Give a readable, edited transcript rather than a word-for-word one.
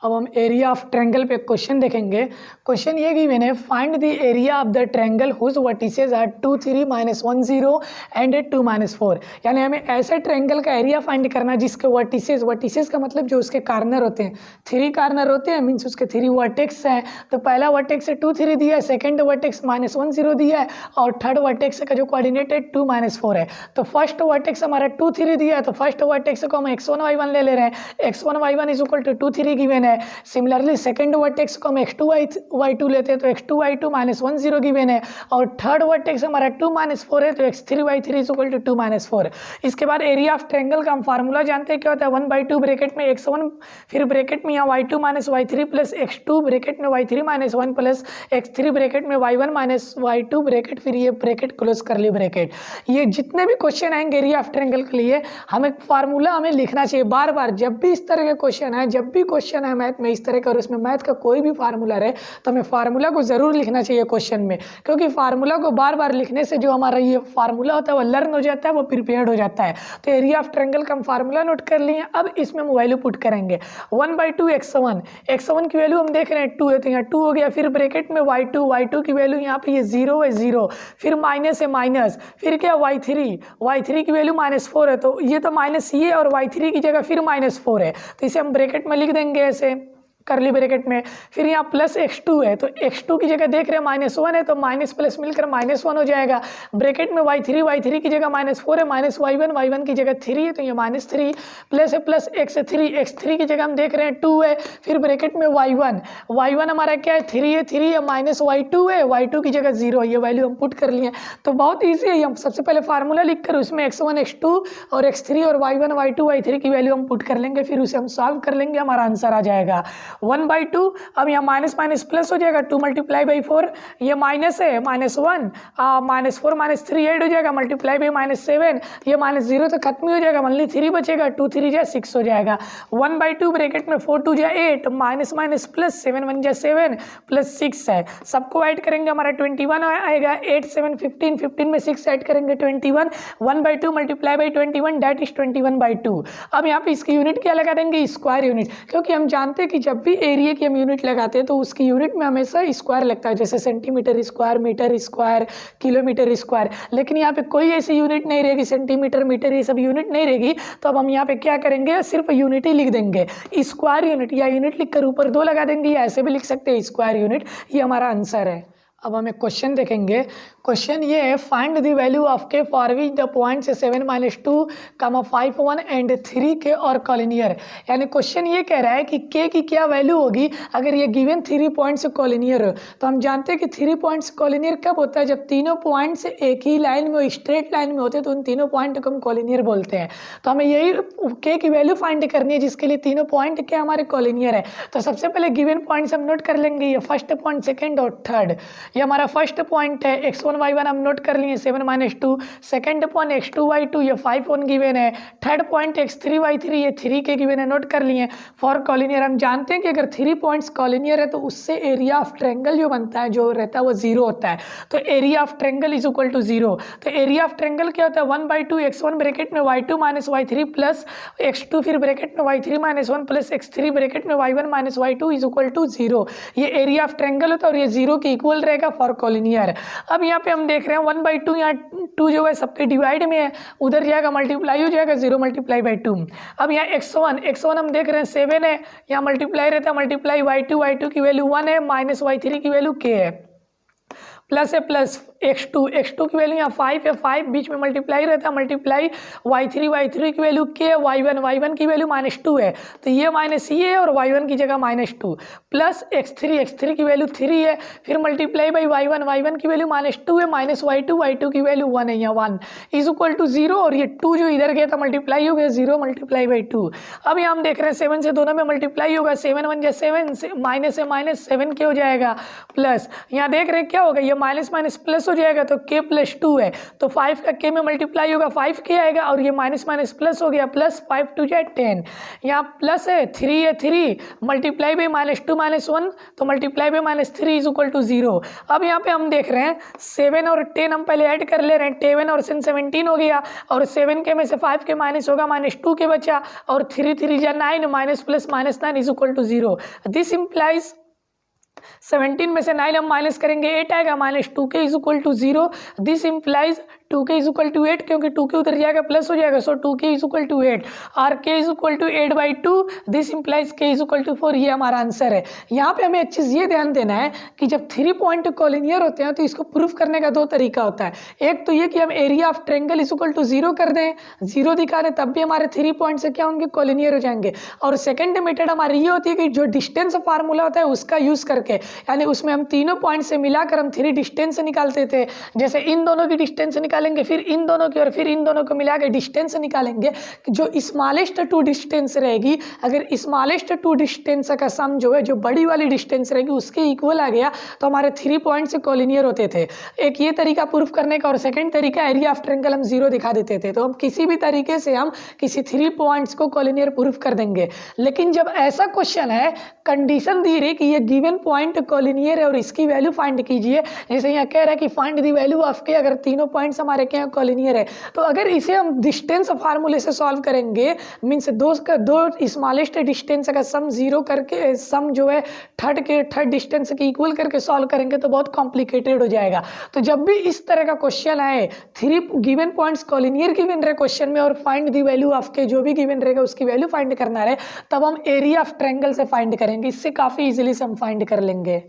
अब हम area of triangle पे क्वेश्चन देखेंगे। क्वेश्चन ये गिवन है, find the area of the triangle whose vertices are 2 3 -1 0 and 2 -4। यानी हमें ऐसे ट्रायंगल का एरिया फाइंड करना जिसके वर्टिसेस का मतलब जो उसके कार्नर होते हैं, 3 कार्नर होते हैं, मीन्स उसके 3 वर्टेक्स हैं। तो पहला वर्टेक्स से 2 3 दिया है, सेकेंड वर्टेक्स -1 0 दिया है और थर्ड वर्टेक्स का जो कोऑर्डिनेट है 2 -4 है। तो फर्स्ट वर्टेक्स हमारा 2 3 दिया है, तो फर्स्ट वर्टेक्स को हम x1 y1 ले रहे हैं। x1 y1 is equal to 2 3 given है। सिमिलरली सेकंड वर्टेक्स को हम x2 y2 लेते हैं, तो x2 y2 -1 0 गिवन है और थर्ड वर्टेक्स हमारा 2 -4 है, तो x3 y3 is equal to 2 -4। इसके बाद एरिया ऑफ ट्रायंगल का हम फार्मूला जानते हैं, क्या होता है 1/2 ब्रैकेट में x1 फिर ब्रैकेट में यहाँ y2 - y3 plus x2 bracket में y3 -1 प्लस x3 ब्रैकेट में y1 - y2 ब्रैकेट, फिर ये ब्रैकेट क्लोज कर ली ब्रैकेट। ये जितने भी क्वेश्चन आएंगे एरिया ऑफ ट्रायंगल के लिए हमें फार्मूला हमें लिखना चाहिए बार बार। जब भी इस तरह के क्वेश्चन है, जब भी क्वेश्चन है मैथ में इस तरह का और इसमें मैथ का कोई भी फार्मूला रहे, तो हमें फार्मूला को जरूर लिखना चाहिए क्वेश्चन में, क्योंकि फार्मूला को बार बार लिखने से जो हमारा ये फार्मूला होता है वो लर्न हो जाता है, वो प्रिपेयर्ड हो जाता है। तो एरिया ऑफ ट्रायंगल का हम फार्मूला नोट कर लिए। अब इसमें हम वैल्यू पुट करेंगे 1/2 x1 की वैल्यू हम देख रहे हैं 2 है, तो यहाँ 2 हो गया। फिर ब्रैकेट में y2 की वैल्यू यहाँ पे ये 0 है 0, फिर माइनस है माइनस, फिर क्या y3 की वैल्यू -4 है, तो ये तो माइनस ये और y3 की जगह फिर -4 है, तो इसे हम ब्रैकेट में लिख देंगे ऐसे करली ब्रैकेट में। फिर यहाँ प्लस x2 है, तो x2 की जगह देख रहे हैं -1 है, तो माइनस प्लस मिलकर -1 हो जाएगा। ब्रैकेट में y3 की जगह -4 है, माइनस y1 की जगह 3 है, तो ये -3 प्लस है प्लस x3 की जगह हम देख रहे हैं 2 है। फिर ब्रैकेट में y1 हमारा क्या है 3 है माइनस y2 है, y2 की जगह 0, ये वैल्यू हम पुट कर लिए। तो बहुत ईजी है, हम सबसे पहले फार्मूला लिख कर उसमें x1 x2 और x3 और y1 y2 y3 की वैल्यू हम पुट कर लेंगे, फिर उसे हम सॉल्व कर लेंगे, हमारा आंसर आ जाएगा 1/2। अब यहाँ माइनस माइनस प्लस हो जाएगा, 2 × 4, ये माइनस है -1 -4 -3 ऐड हो जाएगा, मल्टीप्लाई बाई -7, ये -0 तो खत्म ही हो जाएगा, ओनली 3 बचेगा, 2 3 जा 6 हो जाएगा। 1/2 ब्रैकेट में 4 2 जा 8 माइनस माइनस प्लस 7 1 जा 7 प्लस 6 है, सबको ऐड करेंगे हमारा 21 आएगा। 8 7 15 में 6 ऐड करेंगे 21, 1/2 मल्टीप्लाई बाई 21 दैट इज 21/2। अब यहाँ पे इसकी यूनिट क्या लगा देंगे, स्क्वायर यूनिट, क्योंकि हम जानते हैं कि जब भी एरिया की हम यूनिट लगाते हैं तो उसकी यूनिट में हमेशा स्क्वायर लगता है, जैसे centimetre square, metre square, kilometre square. लेकिन यहाँ पे कोई ऐसी यूनिट नहीं रहेगी, सेंटीमीटर मीटर ये सब यूनिट नहीं रहेगी, तो अब हम यहाँ पे क्या करेंगे, सिर्फ यूनिट ही लिख देंगे, स्क्वायर यूनिट, या यूनिट लिखकर ऊपर 2 लगा देंगे, या ऐसे भी लिख सकते हैं स्क्वायर यूनिट। ये हमारा आंसर है। अब हमें क्वेश्चन देखेंगे। क्वेश्चन ये है, फाइंड द वैल्यू ऑफ के for which the points 7 -2, 5 1 and 3 के और कॉलिनियर। यानी क्वेश्चन ये कह रहा है कि के की क्या वैल्यू होगी अगर ये गिवन 3 पॉइंट्स कॉलिनियर हो। तो हम जानते हैं कि 3 पॉइंट्स कॉलिनियर कब होता है, जब तीनों पॉइंट्स एक ही लाइन में, स्ट्रेट लाइन में होते हैं, तो उन तीनों पॉइंट को हम कॉलिनियर बोलते हैं। तो हमें यही के की वैल्यू फाइंड करनी है जिसके लिए तीनों पॉइंट क्या हमारे कॉलिनियर है। तो सबसे पहले गिवन पॉइंट्स हम नोट कर लेंगे, ये फर्स्ट पॉइंट, सेकेंड और थर्ड। ये हमारा फर्स्ट पॉइंट है x1 y1 हम नोट कर लिए 7 -2, सेकंड पॉइंट x2 y2 ये 5 1 गिवन है, थर्ड पॉइंट x3 y3 ये 3 के गिवन है, नोट कर लिए। फॉर कॉलिनियर हम जानते हैं कि अगर 3 पॉइंट्स कॉलिनियर है तो उससे एरिया ऑफ ट्रायंगल जो बनता है, जो रहता है वो 0 होता है, तो area of triangle is equal to 0। तो एरिया ऑफ ट्रायंगल क्या होता है 1/2 x1 ब्रैकेट में y2 - y3 प्लस x2 फिर ब्रैकेट में y3 -1 प्लस x3 ब्रैकेट में y1 - y2 is equal to 0। ये एरिया ऑफ ट्रायंगल होता है और ये 0 के इक्वल रहेगा फॉर कॉलिनियर। अब यहाँ पे हम देख रहे हैं 1/2, यहाँ 2 जो है सबके डिवाइड में है, उधर जाएगा मल्टीप्लाई हो जाएगा 0 × 2। अब यहाँ x1 हम देख रहे हैं 7 है, यहाँ मल्टीप्लाई रहता है, मल्टीप्लाई y2 की वैल्यू 1 है, माइनस y3 की वैल्यू k है, प्लस है प्लस x2 की वैल्यू यहाँ 5 है, 5 बीच में मल्टीप्लाई रहता है, मल्टीप्लाई y3 की वैल्यू k, y1 की वैल्यू -2 है, तो ये माइनस ये है और y1 की जगह -2 प्लस x3 की वैल्यू 3 है, फिर मल्टीप्लाई बाई y1 की वैल्यू -2 है, माइनस y2 की वैल्यू 1 है, यहाँ 1 इज इक्वल टू 0 और ये 2 जो इधर गया था मल्टीप्लाई हो गया 0 × 2। अब यहाँ हम देख रहे हैं 7 से दोनों में मल्टीप्लाई होगा, 7 1 जा 7 माइनस है माइनस 7 के हो जाएगा, प्लस यहाँ देख रहे हैं क्या होगा, ये माइनस माइनस प्लस हो जाएगा तो k प्लस 2 है, तो 5 का k में मल्टीप्लाई होगा 5k आएगा, और ये माइनस माइनस प्लस हो गया, प्लस 5 टू जा 10, यहाँ प्लस है 3 है 3 मल्टीप्लाई बाई -2 -1, तो multiply by -3 is equal to 0। अब यहाँ पे हम देख रहे हैं 7 और 10 हम पहले ऐड कर ले रहे हैं, 7 और 17 हो गया, और 7 के में से 5 के माइनस होगा, -2 के बचा, और 3 3 जा 9, minus plus -9 is equal to 0। This implies 17 में से 9 हम माइनस करेंगे 8 आएगा, -2k is equal to 0। This implies 2k is equal to 8, क्योंकि 2k उधर जाएगा प्लस हो जाएगा, सो 2k इज इक्वल टू 8, और k is equal to 8/2। This implies k is equal to 4। ये हमारा आंसर है। यहाँ पे हमें एक चीज़ ये ध्यान देना है कि जब 3 पॉइंट कॉलिनियर होते हैं तो इसको प्रूफ करने का 2 तरीका होता है। एक तो ये कि हम area of triangle is equal to 0 कर दें, 0 दिखा दें, तब भी हमारे 3 पॉइंट से क्या होंगे, कॉलिनियर हो जाएंगे। और सेकेंड मेथड हमारी ये होती है कि जो डिस्टेंस फार्मूला होता है उसका यूज़ करके, यानी उसमें हम तीनों पॉइंट से मिलाकर हम 3 डिस्टेंस निकालते थे। जैसे इन दोनों की डिस्टेंस निकालेंगे, फिर इन दोनों की, और फिर इन दोनों को मिला के डिस्टेंस निकालेंगे। जो स्मॉलेस्ट 2 डिस्टेंस रहेगी, अगर स्मॉलेस्ट 2 डिस्टेंस का सम जो है, जो बड़ी वाली डिस्टेंस रहेगी उसके इक्वल आ गया, तो हमारे 3 पॉइंट से कॉलिनियर होते थे। एक ये तरीका प्रूफ करने का, और सेकंड तरीका एरिया ऑफ ट्रायंगल हम 0 दिखा देते थे। तो हम किसी भी तरीके से हम किसी 3 पॉइंट्स को कॉलिनियर प्रूफ कर देंगे। लेकिन जब ऐसा क्वेश्चन है, कंडीशन दी रही कि ये गिवन पॉइंट कॉलिनियर है और इसकी वैल्यू फाइंड कीजिए, जैसे यहाँ कह रहा है कि फाइंड द वैल्यू ऑफ के, अगर तीनों पॉइंट्स हमारे क्या कॉलिनियर है, तो अगर इसे हम डिस्टेंस फार्मूले से सॉल्व करेंगे, मीन्स दो स्मॉलेस्ट डिस्टेंस का सम 0 करके, सम जो है थर्ड डिस्टेंस के इक्वल करके सॉल्व करेंगे तो बहुत कॉम्प्लिकेटेड हो जाएगा। तो जब भी इस तरह का क्वेश्चन आए, 3 गिवन पॉइंट्स कॉलिनियर गिवन रहे क्वेश्चन में, और फाइंड द वैल्यू ऑफ के, जो भी गिवन रहेगा उसकी वैल्यू फाइंड करना रहे, तब हम एरिया ऑफ ट्रायंगल से फाइंड करेंगे। इससे काफ़ी इजीली से हम फाइंड कर लेंगे।